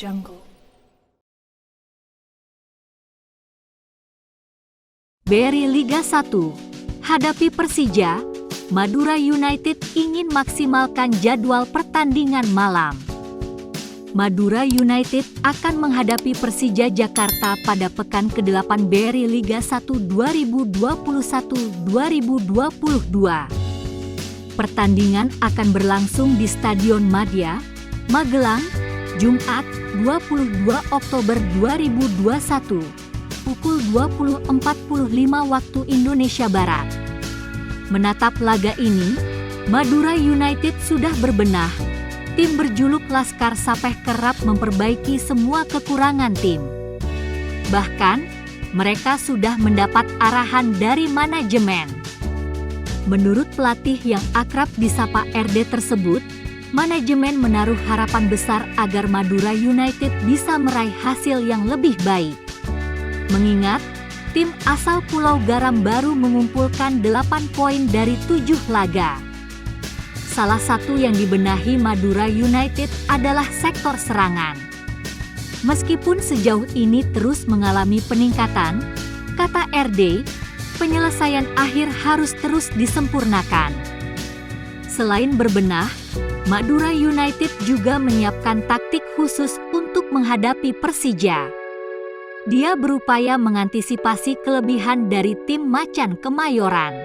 Jungle. BRI Liga 1 hadapi Persija, Madura United ingin maksimalkan jadwal pertandingan malam. Madura United akan menghadapi Persija Jakarta pada pekan ke-8 BRI Liga 1 2021-2022. Pertandingan akan berlangsung di Stadion Madia, Magelang, Jumat, 22 Oktober 2021, pukul 20.45 waktu Indonesia Barat. Menatap laga ini, Madura United sudah berbenah. Tim berjuluk Laskar Sapeh kerap memperbaiki semua kekurangan tim. Bahkan, mereka sudah mendapat arahan dari manajemen. Menurut pelatih yang akrab disapa RD tersebut, manajemen menaruh harapan besar agar Madura United bisa meraih hasil yang lebih baik. Mengingat, tim asal Pulau Garam baru mengumpulkan 8 poin dari 7 laga. Salah satu yang dibenahi Madura United adalah sektor serangan. Meskipun sejauh ini terus mengalami peningkatan, kata RD, penyelesaian akhir harus terus disempurnakan. Selain berbenah, Madura United juga menyiapkan taktik khusus untuk menghadapi Persija. Dia berupaya mengantisipasi kelebihan dari tim Macan Kemayoran.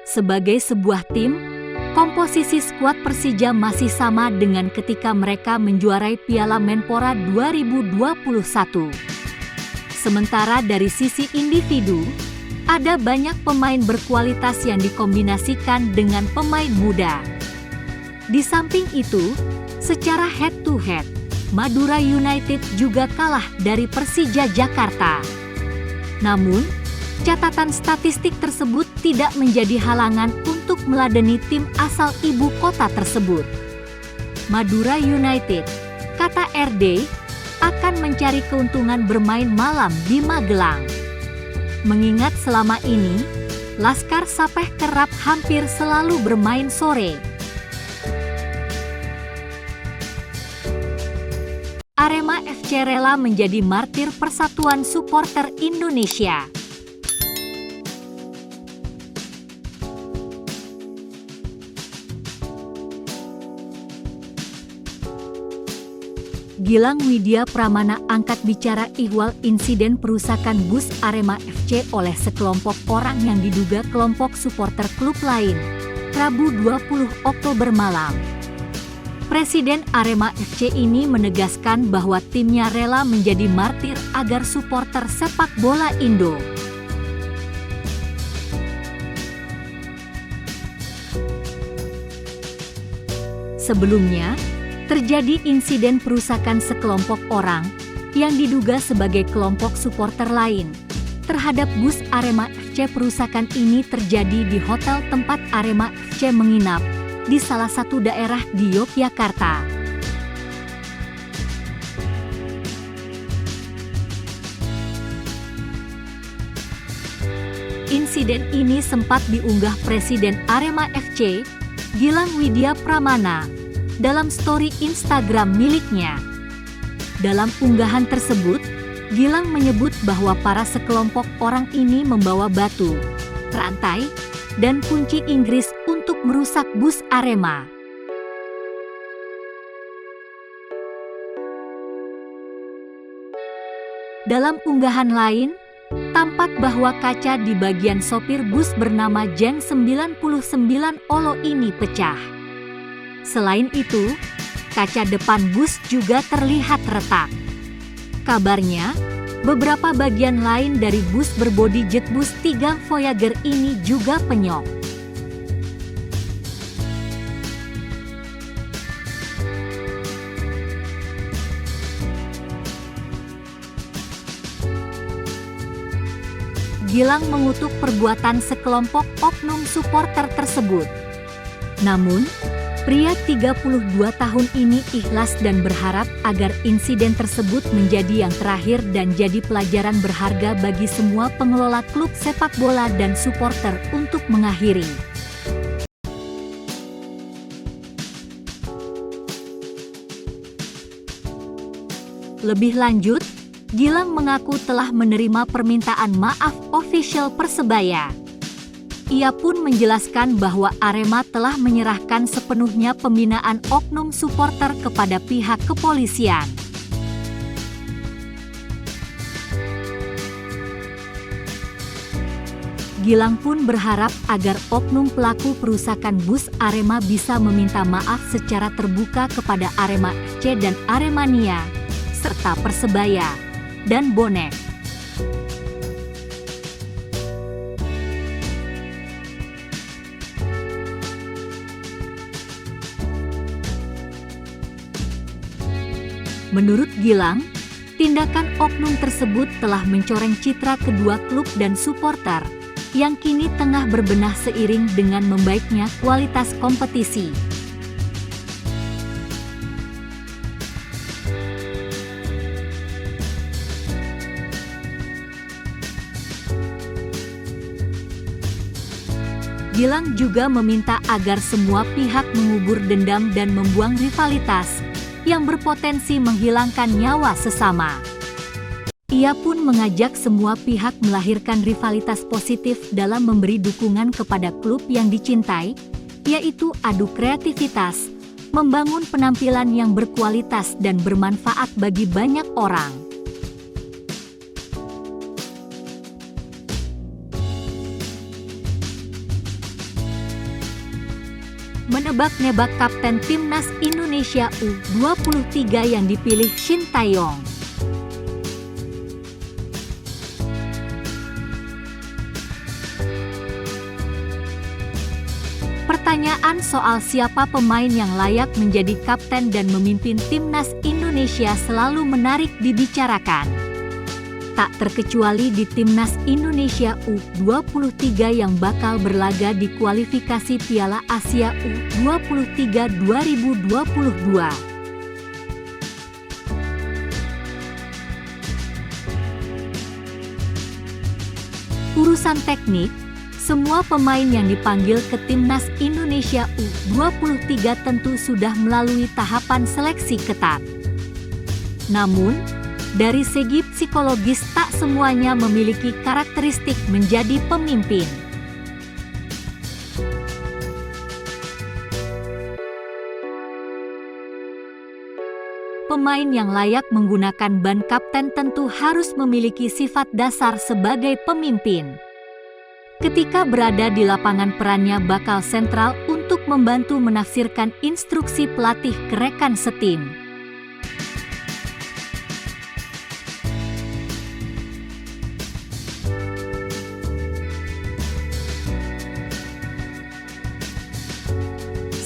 Sebagai sebuah tim, komposisi skuad Persija masih sama dengan ketika mereka menjuarai Piala Menpora 2021. Sementara dari sisi individu, ada banyak pemain berkualitas yang dikombinasikan dengan pemain muda. Di samping itu, secara head-to-head, Madura United juga kalah dari Persija Jakarta. Namun, catatan statistik tersebut tidak menjadi halangan untuk meladeni tim asal ibu kota tersebut. Madura United, kata RD, akan mencari keuntungan bermain malam di Magelang. Mengingat selama ini, Laskar Sapeh kerap hampir selalu bermain sore. Arema FC rela menjadi martir Persatuan Supporter Indonesia. Gilang Widya Pramana angkat bicara ihwal insiden perusakan bus Arema FC oleh sekelompok orang yang diduga kelompok supporter klub lain, Rabu 20 Oktober malam. Presiden Arema FC ini menegaskan bahwa timnya rela menjadi martir agar supporter sepak bola Indo. Sebelumnya, terjadi insiden perusakan sekelompok orang yang diduga sebagai kelompok supporter lain terhadap bus Arema FC. Perusakan ini terjadi di hotel tempat Arema FC menginap di salah satu daerah di Yogyakarta. Insiden ini sempat diunggah Presiden Arema FC, Gilang Widya Pramana, dalam story Instagram miliknya. Dalam unggahan tersebut, Gilang menyebut bahwa para sekelompok orang ini membawa batu, rantai, dan kunci Inggris untuk merusak bus Arema. Dalam unggahan lain, tampak bahwa kaca di bagian sopir bus bernama Jen 99 Olo ini pecah. Selain itu, kaca depan bus juga terlihat retak. Kabarnya, beberapa bagian lain dari bus berbodi jet bus 3 Voyager ini juga penyok. Gilang mengutuk perbuatan sekelompok oknum supporter tersebut. Namun, pria 32 tahun ini ikhlas dan berharap agar insiden tersebut menjadi yang terakhir dan jadi pelajaran berharga bagi semua pengelola klub sepak bola dan supporter untuk mengakhiri. Lebih lanjut, Gilang mengaku telah menerima permintaan maaf official Persebaya. Ia pun menjelaskan bahwa Arema telah menyerahkan sepenuhnya pembinaan oknum supporter kepada pihak kepolisian. Gilang pun berharap agar oknum pelaku perusakan bus Arema bisa meminta maaf secara terbuka kepada Arema FC dan Aremania, serta Persebaya dan bonek. Menurut Gilang, tindakan oknum tersebut telah mencoreng citra kedua klub dan supporter, yang kini tengah berbenah seiring dengan membaiknya kualitas kompetisi. Gilang juga meminta agar semua pihak mengubur dendam dan membuang rivalitas yang berpotensi menghilangkan nyawa sesama. Ia pun mengajak semua pihak melahirkan rivalitas positif dalam memberi dukungan kepada klub yang dicintai, yaitu adu kreativitas, membangun penampilan yang berkualitas dan bermanfaat bagi banyak orang. Menebak-nebak kapten timnas Indonesia U23 yang dipilih Shin Tae-yong. Pertanyaan soal siapa pemain yang layak menjadi kapten dan memimpin timnas Indonesia selalu menarik dibicarakan. Tak terkecuali di timnas Indonesia U23 yang bakal berlaga di kualifikasi Piala Asia U23 2022. Urusan teknik, semua pemain yang dipanggil ke timnas Indonesia U23 tentu sudah melalui tahapan seleksi ketat. Namun, dari segi psikologis tak semuanya memiliki karakteristik menjadi pemimpin. Pemain yang layak menggunakan ban kapten tentu harus memiliki sifat dasar sebagai pemimpin. Ketika berada di lapangan perannya bakal sentral untuk membantu menafsirkan instruksi pelatih ke rekan setim.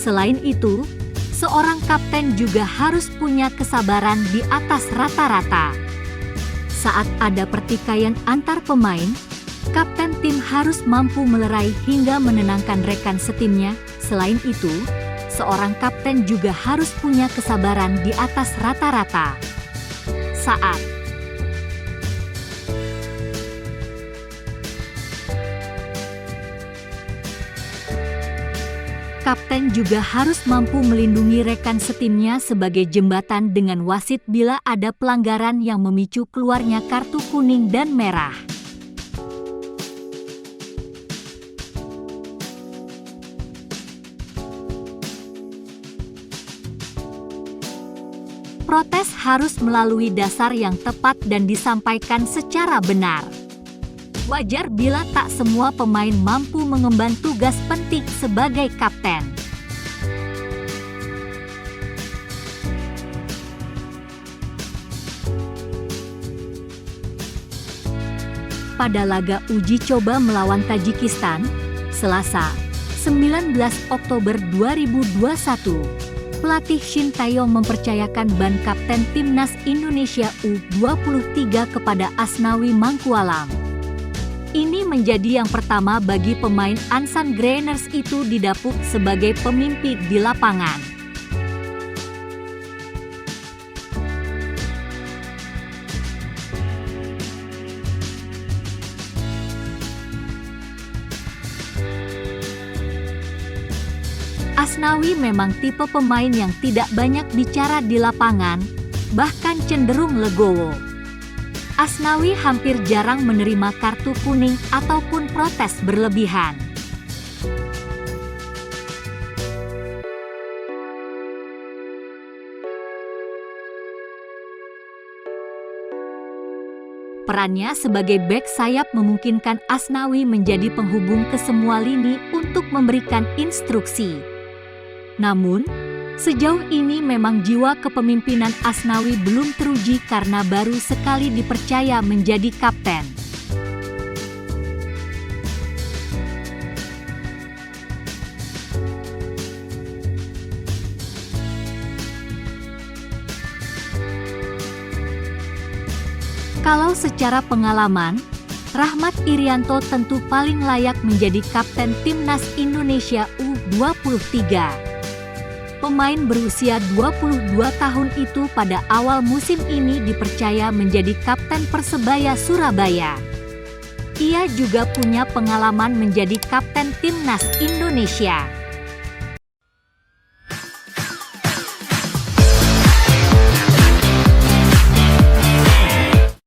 Selain itu, seorang kapten juga harus punya kesabaran di atas rata-rata. Saat ada pertikaian antar pemain, kapten tim harus mampu melerai hingga menenangkan rekan setimnya. Selain itu, seorang kapten juga harus punya kesabaran di atas rata-rata. Saat kapten juga harus mampu melindungi rekan setimnya sebagai jembatan dengan wasit bila ada pelanggaran yang memicu keluarnya kartu kuning dan merah. Protes harus melalui dasar yang tepat dan disampaikan secara benar. Wajar bila tak semua pemain mampu mengemban tugas penting sebagai kapten. Pada laga uji coba melawan Tajikistan, Selasa, 19 Oktober 2021, pelatih Shin Tae-yong mempercayakan ban kapten timnas Indonesia U23 kepada Asnawi Mangkualam. Ini menjadi yang pertama bagi pemain Ansan Greeners itu didapuk sebagai pemimpin di lapangan. Asnawi memang tipe pemain yang tidak banyak bicara di lapangan, bahkan cenderung legowo. Asnawi hampir jarang menerima kartu kuning ataupun protes berlebihan. Perannya sebagai bek sayap memungkinkan Asnawi menjadi penghubung ke semua lini untuk memberikan instruksi. Namun, sejauh ini memang jiwa kepemimpinan Asnawi belum teruji karena baru sekali dipercaya menjadi kapten. Kalau secara pengalaman, Rahmat Irianto tentu paling layak menjadi kapten Timnas Indonesia U23. Pemain berusia 22 tahun itu pada awal musim ini dipercaya menjadi kapten Persebaya Surabaya. Ia juga punya pengalaman menjadi kapten Timnas Indonesia.